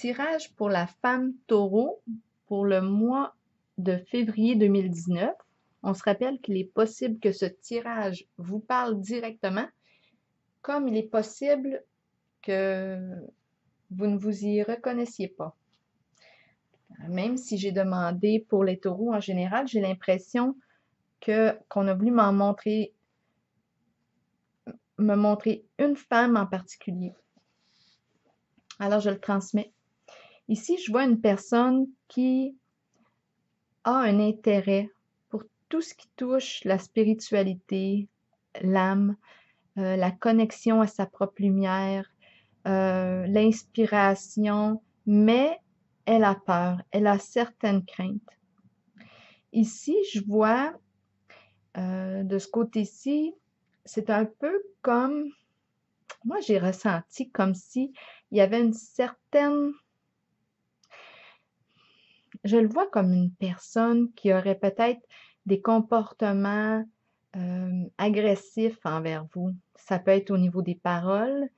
tirage pour la femme taureau pour le mois de février 2019. On se rappelle qu'il est possible que ce tirage vous parle directement, comme il est possible que vous ne vous y reconnaissiez pas. Même si j'ai demandé pour les taureaux en général, j'ai l'impression qu'on a voulu me montrer une femme en particulier. Alors je le transmets. Ici, je vois une personne qui a un intérêt pour tout ce qui touche la spiritualité, l'âme, la connexion à sa propre lumière, l'inspiration, mais elle a peur, elle a certaines craintes. Ici, je vois, de ce côté-ci, c'est un peu comme, moi j'ai ressenti comme si il y avait une certaine, je le vois comme une personne qui aurait peut-être des comportements agressifs envers vous. Ça peut être au niveau des paroles,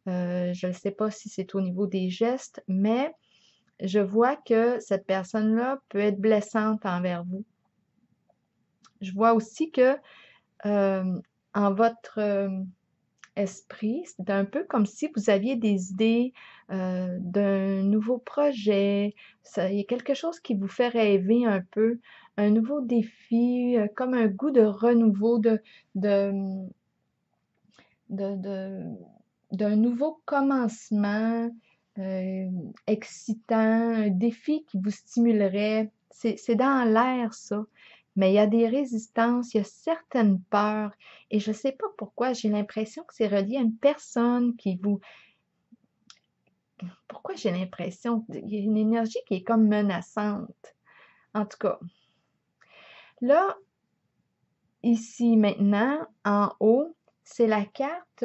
je ne sais pas si c'est au niveau des gestes, mais je vois que cette personne-là peut être blessante envers vous. Je vois aussi que en votre esprit, c'est un peu comme si vous aviez des idées d'un nouveau projet. Il y a quelque chose qui vous fait rêver un peu, un nouveau défi, comme un goût de renouveau, de, de, de- d'un nouveau commencement excitant, un défi qui vous stimulerait. C'est dans l'air, ça. Mais il y a des résistances, il y a certaines peurs, et je ne sais pas pourquoi, j'ai l'impression que c'est relié à une personne qui vous... Pourquoi j'ai l'impression qu'il y a une énergie qui est comme menaçante? En tout cas, là, ici, maintenant, en haut, c'est la carte,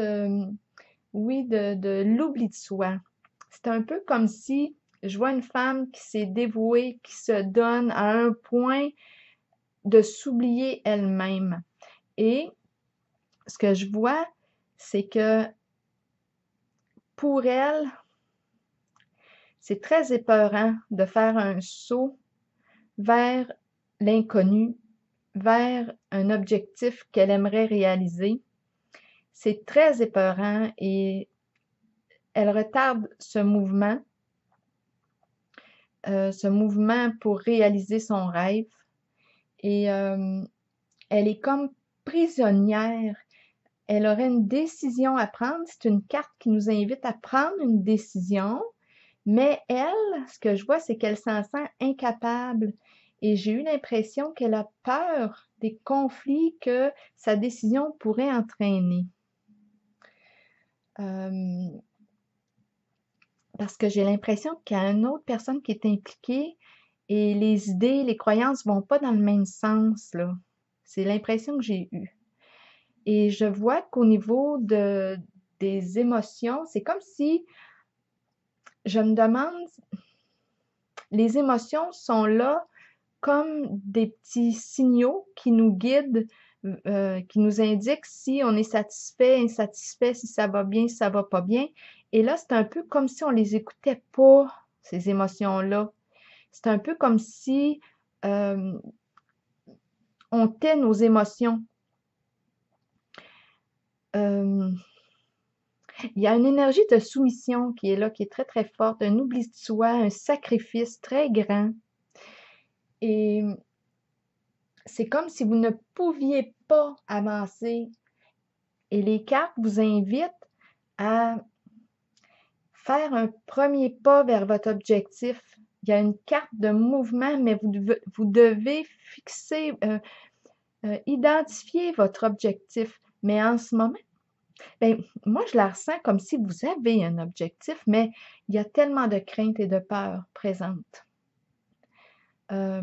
oui, de l'oubli de soi. C'est un peu comme si je vois une femme qui s'est dévouée, qui se donne à un point de s'oublier elle-même. Et ce que je vois, c'est que pour elle, c'est très épeurant de faire un saut vers l'inconnu, vers un objectif qu'elle aimerait réaliser. C'est très épeurant et elle retarde ce mouvement pour réaliser son rêve. Et elle est comme prisonnière. Elle aurait une décision à prendre. C'est une carte qui nous invite à prendre une décision, mais elle, ce que je vois, c'est qu'elle s'en sent incapable. Et j'ai eu l'impression qu'elle a peur des conflits que sa décision pourrait entraîner. Parce que j'ai l'impression qu'il y a une autre personne qui est impliquée et les idées, les croyances vont pas dans le même sens, là. C'est l'impression que j'ai eue. Et je vois qu'au niveau des émotions, c'est comme si je me demande, les émotions sont là comme des petits signaux qui nous guident, qui nous indiquent si on est satisfait, insatisfait, si ça va bien, si ça va pas bien. Et là, c'est un peu comme si on les écoutait pas, ces émotions-là. C'est un peu comme si on tait nos émotions. Euh, il y a une énergie de soumission qui est là, qui est très, très forte, un oubli de soi, un sacrifice très grand. Et c'est comme si vous ne pouviez pas avancer. Et les cartes vous invitent à faire un premier pas vers votre objectif. Il y a une carte de mouvement, mais vous devez fixer, identifier votre objectif. Mais en ce moment, ben, moi, je la ressens comme si vous avez un objectif, mais il y a tellement de craintes et de peurs présentes. Là,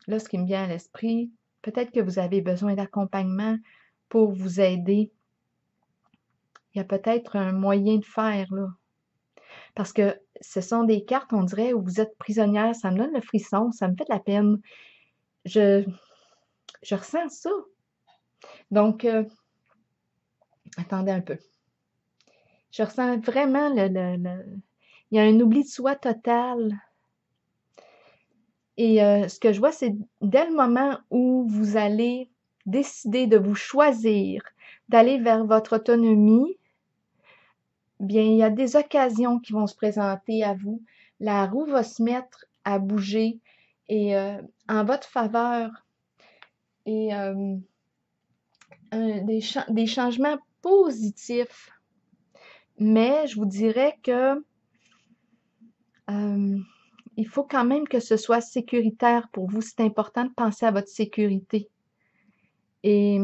ce qui me vient à l'esprit, peut-être que vous avez besoin d'accompagnement pour vous aider. Il y a peut-être un moyen de faire, là. Parce que ce sont des cartes, on dirait, où vous êtes prisonnière. Ça me donne le frisson, ça me fait de la peine. Je, je ressens ça. Donc, attendez un peu. Je ressens vraiment Il y a un oubli de soi total. Et ce que je vois, c'est dès le moment où vous allez décider de vous choisir, d'aller vers votre autonomie, bien, il y a des occasions qui vont se présenter à vous. La roue va se mettre à bouger et en votre faveur et des changements positifs. Mais je vous dirais que euh, il faut quand même que ce soit sécuritaire pour vous. C'est important de penser à votre sécurité. Et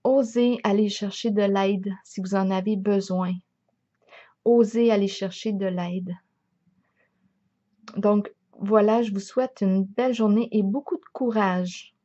osez aller chercher de l'aide si vous en avez besoin. Osez aller chercher de l'aide. Donc, voilà, je vous souhaite une belle journée et beaucoup de courage.